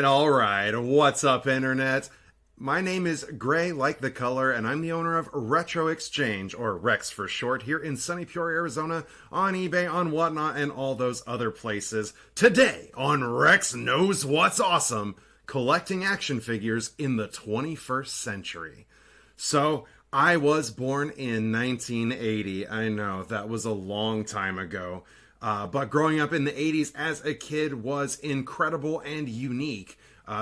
all right. What's up, Internet? My name is Gray, like the color, and I'm the owner of Retro Exchange, or Rex for short, here in sunny Peoria, Arizona, on eBay, on Whatnot, and all those other places. Today, on Rex Knows What's Awesome, collecting action figures in the 21st century. So, I was born in 1980. I know, that was a long time ago. But growing up in the 80s as a kid was incredible and unique.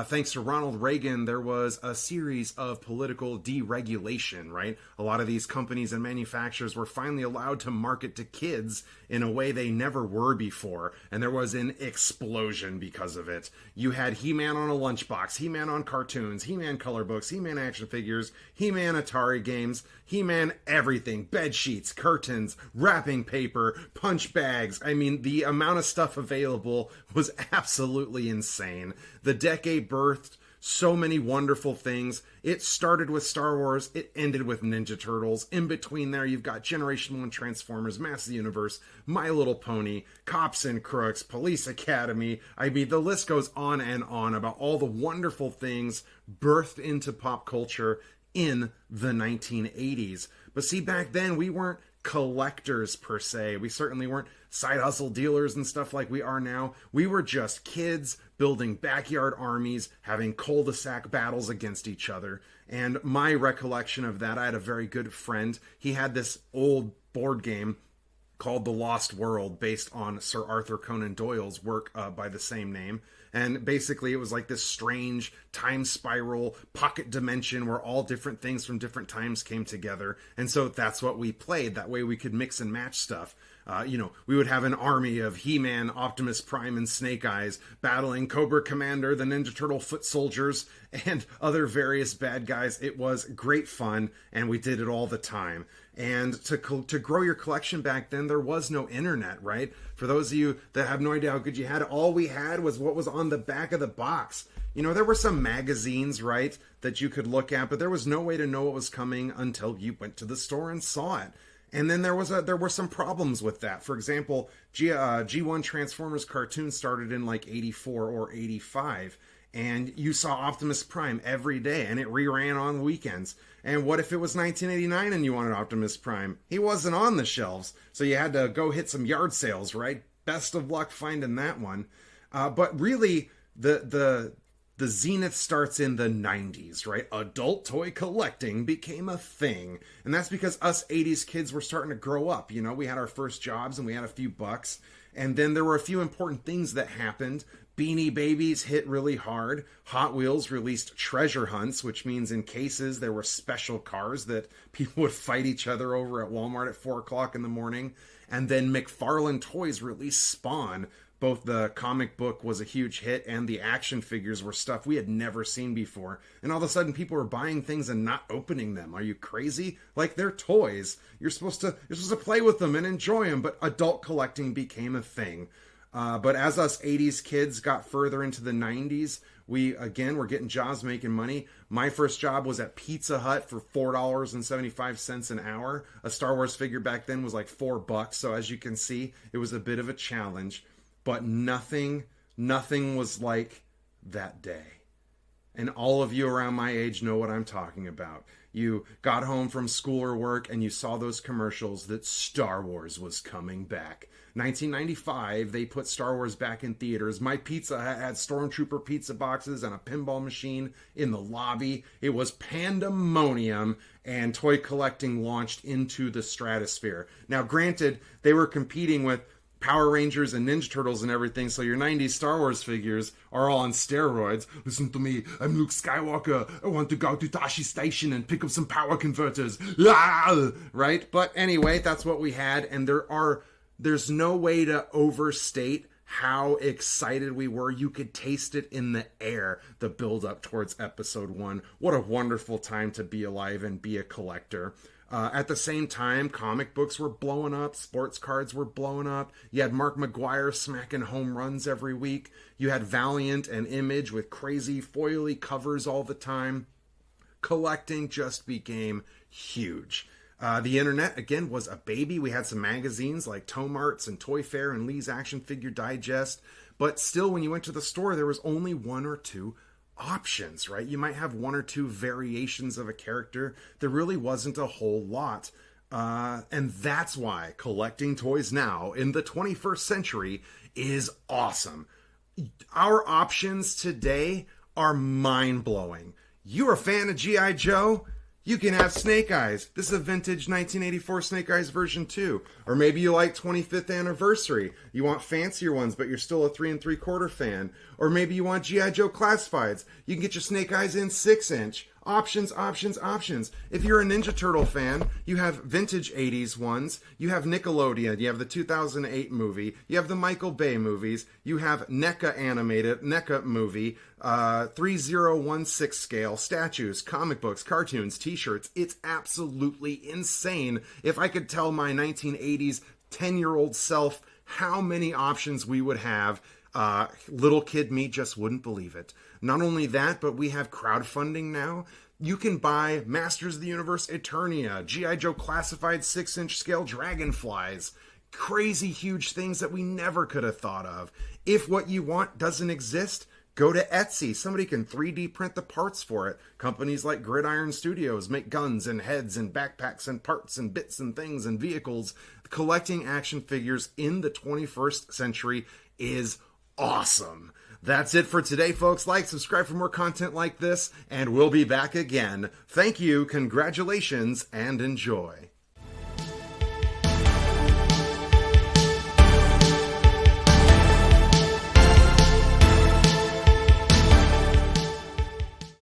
Thanks to Ronald Reagan, there was a series of political deregulation, right? A lot of these companies and manufacturers were finally allowed to market to kids in a way they never were before, and there was an explosion because of it. You had He-Man on a lunchbox, He-Man on cartoons, He-Man color books, He-Man action figures, He-Man Atari games, He-Man everything, bed sheets, curtains, wrapping paper, punch bags. I mean, the amount of stuff available was absolutely insane. The decade birthed so many wonderful things. It started with Star Wars, it ended with Ninja Turtles. In between there, you've got Generation 1 Transformers, Masters of the Universe, My Little Pony, Cops and Crooks, Police Academy. I mean, the list goes on and on about all the wonderful things birthed into pop culture in the 1980s. But see, back then, we weren't collectors per se. We certainly weren't side hustle dealers and stuff like we are now. We were just kids building backyard armies, having cul-de-sac battles against each other. And my recollection of that, I had a very good friend. He had this old board game called The Lost World, based on Sir Arthur Conan Doyle's work by the same name. And basically it was like this strange time spiral pocket dimension where all different things from different times came together. And so that's what we played. That way we could mix and match stuff. We would have an army of He-Man, Optimus Prime, and Snake Eyes battling Cobra Commander, the Ninja Turtle foot soldiers, and other various bad guys. It was great fun, and we did it all the time. And to grow your collection back then, there was no internet, right? For those of you that have no idea how good you had, all we had was what was on the back of the box. You know, there were some magazines, right, that you could look at, but there was no way to know what was coming until you went to the store and saw it. And then there were some problems with that. For example, G1 Transformers cartoon started in like 84 or 85. And you saw Optimus Prime every day, and it reran on weekends. And what if it was 1989 and you wanted Optimus Prime? He wasn't on the shelves, so you had to go hit some yard sales, right? Best of luck finding that one. But really, the zenith starts in the 90s, right? Adult toy collecting became a thing. And that's because us 80s kids were starting to grow up. You know, we had our first jobs and we had a few bucks. And then there were a few important things that happened. Beanie Babies hit really hard. Hot Wheels released treasure hunts, which means in cases there were special cars that people would fight each other over at Walmart at 4 o'clock in the morning. And then McFarlane Toys released Spawn. Both the comic book was a huge hit and the action figures were stuff we had never seen before. And all of a sudden people were buying things and not opening them. Are you crazy? Like, they're toys. You're supposed to play with them and enjoy them, but adult collecting became a thing. But as us 80s kids got further into the 90s, we, again, were getting jobs, making money. My first job was at Pizza Hut for $4.75 an hour. A Star Wars figure back then was like $4. So as you can see, it was a bit of a challenge. But nothing was like that day. And all of you around my age know what I'm talking about. You got home from school or work and you saw those commercials that Star Wars was coming back. 1995, they put Star Wars back in theaters. My Pizza Hut had Stormtrooper pizza boxes and a pinball machine in the lobby. It was pandemonium, and toy collecting launched into the stratosphere. Now, granted, they were competing with Power Rangers and Ninja Turtles and everything, so your 90s Star Wars figures are all on steroids. Listen to me, I'm Luke Skywalker. I want to go to Tashi Station and pick up some power converters. Ah! Right? But anyway, that's what we had, and there's no way to overstate how excited we were. You could taste it in the air, the build up towards episode 1. What a wonderful time to be alive and be a collector. At the same time, comic books were blowing up, sports cards were blowing up. You had Mark McGuire smacking home runs every week. You had Valiant and Image with crazy foily covers all the time. Collecting just became huge. The internet, again, was a baby. We had some magazines like Tomarts and Toy Fair and Lee's Action Figure Digest. but still, when you went to the store, there was only one or two options, right? You might have one or two variations of a character. There really wasn't a whole lot. And that's why collecting toys now in the 21st century is awesome. Our options today are mind-blowing. You're a fan of G.I. Joe? You can have Snake Eyes. This is a vintage 1984 Snake Eyes version 2. Or maybe you like 25th anniversary. You want fancier ones, but you're still a 3 3/4 fan. Or maybe you want G.I. Joe Classifieds. You can get your Snake Eyes in 6-inch. Options, options, options. If you're a Ninja Turtle fan, you have vintage 80s ones. You have Nickelodeon. You have the 2008 movie. You have the Michael Bay movies. You have NECA movie, 3016 scale, statues, comic books, cartoons, t-shirts. It's absolutely insane. If I could tell my 1980s 10-year-old self how many options we would have, little kid me just wouldn't believe it. Not only that, but we have crowdfunding now. You can buy Masters of the Universe Eternia, G.I. Joe Classified 6-inch scale Dragonflies. Crazy huge things that we never could have thought of. If what you want doesn't exist, go to Etsy. Somebody can 3D print the parts for it. Companies like Gridiron Studios make guns and heads and backpacks and parts and bits and things and vehicles. Collecting action figures in the 21st century is awesome. That's it for today, folks. Like, subscribe for more content like this, and we'll be back again. Thank you, congratulations, and enjoy.